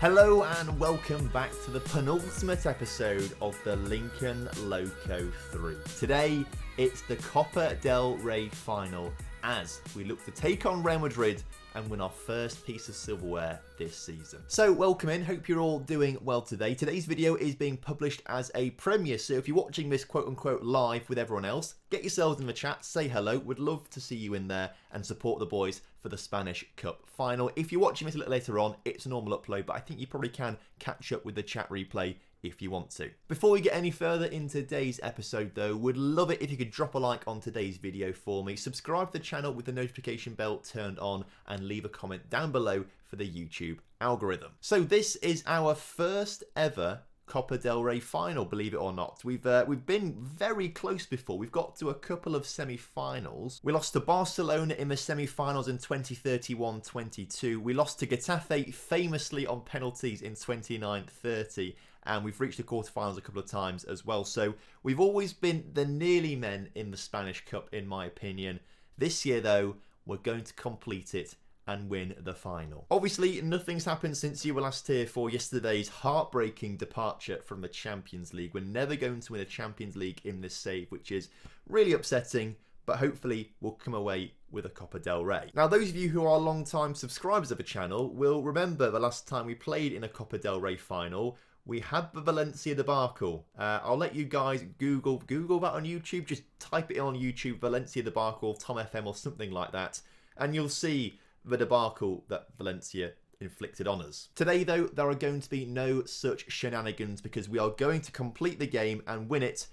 Hello and welcome back to the penultimate episode of the Lincoln Loco 3. Today, it's the Copa del Rey final as we look to take on Real Madrid and win our first piece of silverware this season. So welcome in, hope you're all doing well today. Today's video is being published as a premiere, so if you're watching this quote-unquote live with everyone else, get yourselves in the chat, say hello, would love to see you in there and support the boys for the Spanish Cup final. If you're watching this a little later on, it's a normal upload, but I think you probably can catch up with the chat replay if you want to. Before we get any further in today's episode though, would love it if you could drop a like on today's video for me, subscribe to the channel with the notification bell turned on, and leave a comment down below for the YouTube algorithm. So this is our first ever Copa del Rey final, believe it or not. We've been very close before. We've got to a couple of semi-finals. We lost to Barcelona in the semi-finals in 2021-22. We lost to Getafe famously on penalties in 29-30. And we've reached the quarterfinals a couple of times as well. So we've always been the nearly men in the Spanish Cup, in my opinion. This year, though, we're going to complete it and win the final. Obviously, nothing's happened since you were last here for yesterday's heartbreaking departure from the Champions League. We're never going to win a Champions League in this save, which is really upsetting, but hopefully we'll come away with a Copa del Rey. Now, those of you who are long-time subscribers of the channel will remember the last time we played in a Copa del Rey final, we had the Valencia debacle. I'll let you guys Google that on YouTube. Just type it on YouTube, Valencia debacle, TomFM or something like that, and you'll see the debacle that Valencia inflicted on us. Today, though, there are going to be no such shenanigans because we are going to complete the game and win it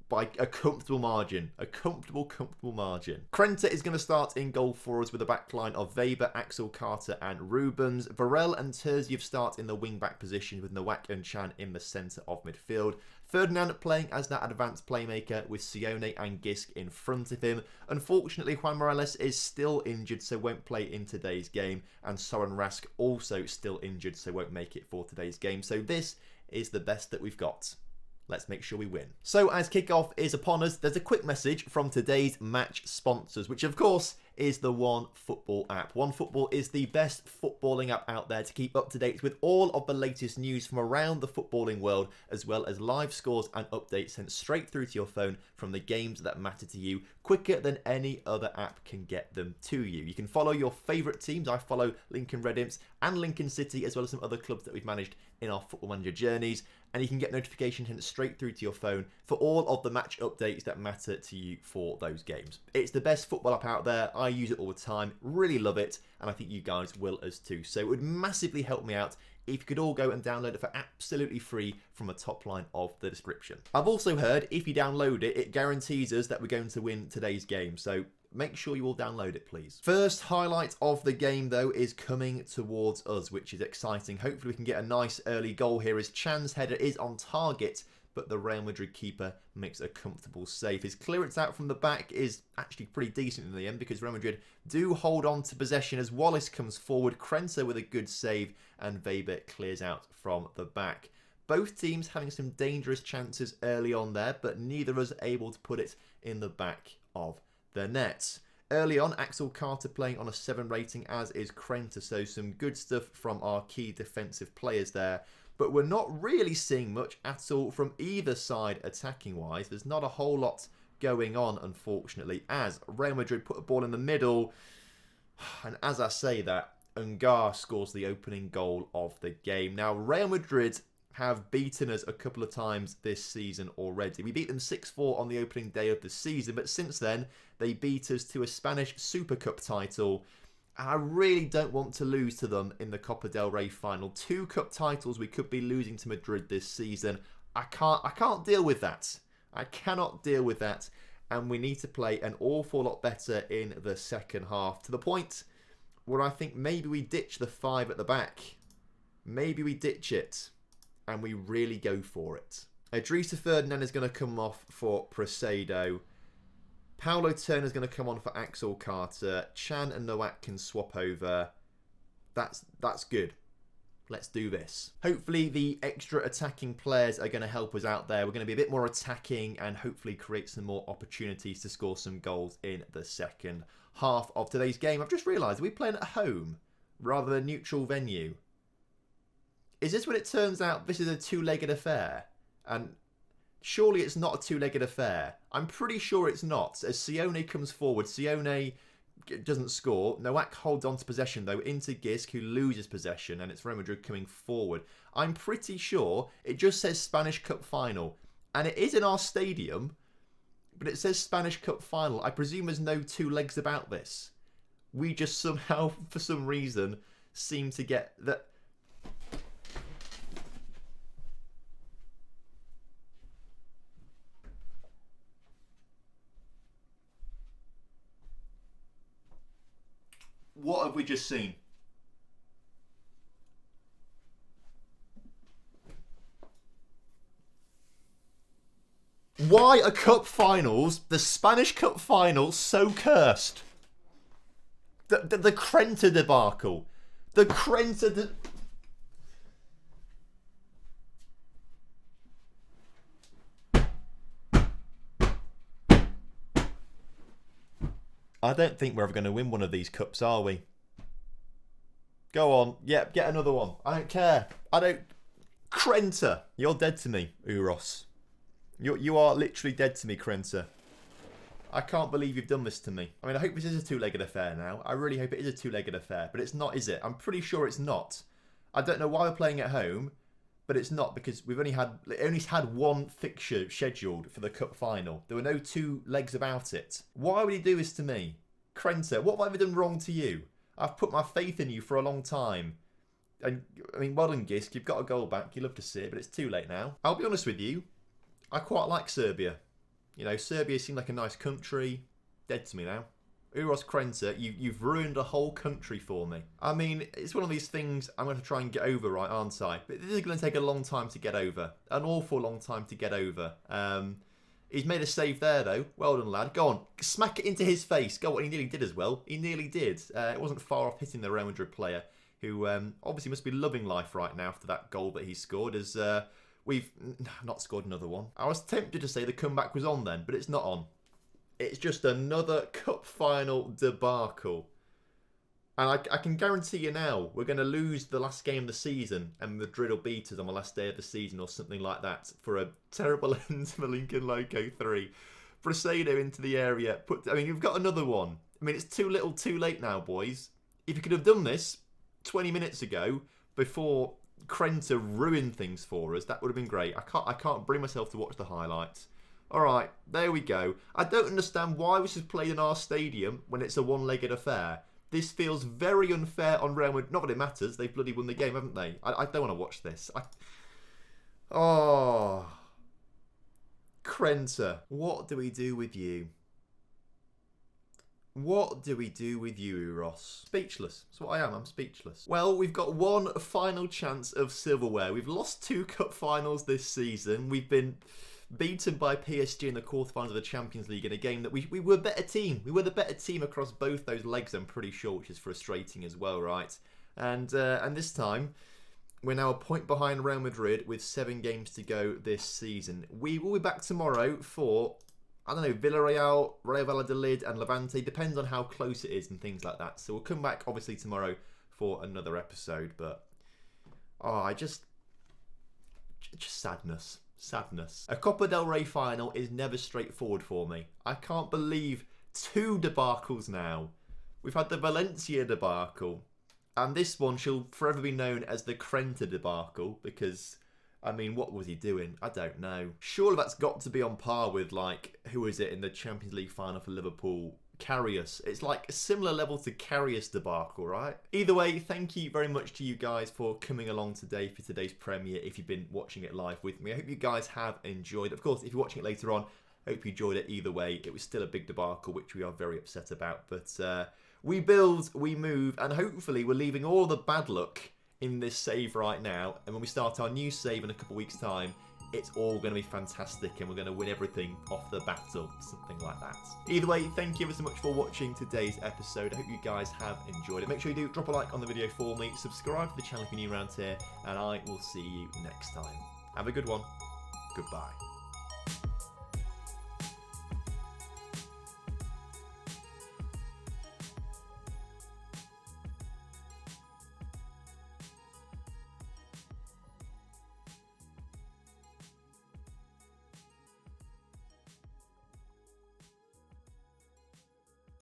by a comfortable margin. A comfortable margin. Krenta is going to start in goal for us with a backline of Weber, Axel, Carter and Rubens. Varel and Terziev start in the wing-back position with Nowak and Chan in the centre of midfield. Ferdinand playing as that advanced playmaker with Sione and Gisk in front of him. Unfortunately, Juan Morales is still injured, so won't play in today's game. And Soren Rask also still injured, so won't make it for today's game. So this is the best that we've got. Let's make sure we win. So as kickoff is upon us, there's a quick message from today's match sponsors, which of course is the OneFootball app. OneFootball is the best footballing app out there to keep up to date with all of the latest news from around the footballing world, as well as live scores and updates sent straight through to your phone from the games that matter to you, quicker than any other app can get them to you. You can follow your favourite teams. I follow Lincoln Red Imps and Lincoln City, as well as some other clubs that we've managed in our Football Manager journeys, and you can get notifications sent straight through to your phone for all of the match updates that matter to you for those games. It's the best football app out there. I use it all the time, really love it, and I think you guys will as too. So it would massively help me out if you could all go and download it for absolutely free from the top line of the description. I've also heard if you download it, it guarantees us that we're going to win today's game. So make sure you all download it, please. First highlight of the game, though, is coming towards us, which is exciting. Hopefully we can get a nice early goal here as Chan's header is on target, but the Real Madrid keeper makes a comfortable save. His clearance out from the back is actually pretty decent in the end because Real Madrid do hold on to possession as Wallace comes forward. Krenta with a good save and Weber clears out from the back. Both teams having some dangerous chances early on there, but neither of us able to put it in the back of the net. Early on, Axel Carter playing on a 7 rating, as is Krenta, so some good stuff from our key defensive players there. But we're not really seeing much at all from either side attacking-wise. There's not a whole lot going on, unfortunately, as Real Madrid put a ball in the middle. And as I say that, Ungar scores the opening goal of the game. Now, Real Madrid have beaten us a couple of times this season already. We beat them 6-4 on the opening day of the season, but since then, they beat us to a Spanish Super Cup title. I really don't want to lose to them in the Copa del Rey final. 2 cup titles we could be losing to Madrid this season. I can't deal with that. I cannot deal with that. And we need to play an awful lot better in the second half, to the point where I think maybe we ditch the 5 at the back. Maybe we ditch it and we really go for it. Idrissa Ferdinand is going to come off for Precedo. Paulo Turner's going to come on for Axel Carter. Chan and Nowak can swap over. That's good. Let's do this. Hopefully the extra attacking players are going to help us out there. We're going to be a bit more attacking and hopefully create some more opportunities to score some goals in the second half of today's game. I've just realised, are we playing at home rather than a neutral venue? Is this when it turns out this is a two-legged affair? And surely it's not a two-legged affair. I'm pretty sure it's not. As Sione comes forward, Sione doesn't score. Nowak holds on to possession, though, into Gisk, who loses possession, and it's Real Madrid coming forward. I'm pretty sure it just says Spanish Cup Final. And it is in our stadium, but it says Spanish Cup Final. I presume there's no two legs about this. We just somehow, for some reason, seem to get that. What have we just seen? Why are cup finals, the Spanish Cup Final, so cursed? The Krenta debacle. The Krenta... I don't think we're ever going to win one of these cups, are we? Go on. Yep, get another one. I don't care. I don't... Krenta. You're dead to me, Uros. You are literally dead to me, Krenta. I can't believe you've done this to me. I mean, I hope this is a two-legged affair now. I really hope it is a two-legged affair. But it's not, is it? I'm pretty sure it's not. I don't know why we're playing at home, but it's not, because we've only had one fixture scheduled for the cup final. There were no two legs about it. Why would he do this to me? Krenta, what have I ever done wrong to you? I've put my faith in you for a long time. And, I mean, well done, Gisk. You've got a goal back. You love to see it, but it's too late now. I'll be honest with you. I quite like Serbia. You know, Serbia seemed like a nice country. Dead to me now. Uros Krenta, you've ruined a whole country for me. I mean, it's one of these things I'm going to try and get over, right, aren't I? But this is going to take a long time to get over. An awful long time to get over. He's made a save there, though. Well done, lad. Go on. Smack it into his face. Go on. He nearly did as well. He nearly did. It wasn't far off hitting the Real Madrid player, who obviously must be loving life right now after that goal that he scored, as we've not scored another one. I was tempted to say the comeback was on then, but it's not on. It's just another cup final debacle. And I can guarantee you now, we're going to lose the last game of the season and Madrid will beat us on the last day of the season or something like that for a terrible end to the Lincoln Loco 3. Brasado into the area. I mean, you've got another one. I mean, it's too little too late now, boys. If you could have done this 20 minutes ago before Krenta ruined things for us, that would have been great. I can't bring myself to watch the highlights. Alright, there we go. I don't understand why this is played in our stadium when it's a one-legged affair. This feels very unfair on Real Madrid. Not that it matters, they've bloody won the game, haven't they? I don't want to watch this. Oh. Krenta, what do we do with you? What do we do with you, Uros? Speechless. That's what I am. I'm speechless. Well, we've got one final chance of silverware. We've lost 2 cup finals this season. We've been beaten by PSG in the quarterfinals of the Champions League in a game that we were a better team. We were the better team across both those legs, I'm pretty sure, which is frustrating as well, right? And this time, we're now a point behind Real Madrid with 7 games to go this season. We will be back tomorrow for, I don't know, Villarreal, Real Valladolid and Levante. Depends on how close it is and things like that. So we'll come back, obviously, tomorrow for another episode. But, oh, just sadness. Sadness. A Copa Del Rey final is never straightforward for me. I can't believe 2 debacles now. We've had the Valencia debacle. And this one shall forever be known as the Krenta debacle. Because, I mean, what was he doing? I don't know. Surely that's got to be on par with, like, who is it in the Champions League final for Liverpool? Karius. It's like a similar level to Karius debacle, right? Either way, thank you very much to you guys for coming along today for today's premiere, if you've been watching it live with me. I hope you guys have enjoyed. Of course, if you're watching it later on, I hope you enjoyed it either way. It was still a big debacle, which we are very upset about. But we build, we move, and hopefully we're leaving all the bad luck in this save right now. And when we start our new save in a couple of weeks' time, it's all going to be fantastic and we're going to win everything off the battle, something like that. Either way, thank you ever so much for watching today's episode. I hope you guys have enjoyed it. Make sure you do drop a like on the video for me, subscribe to the channel if you're new around here, and I will see you next time. Have a good one. Goodbye.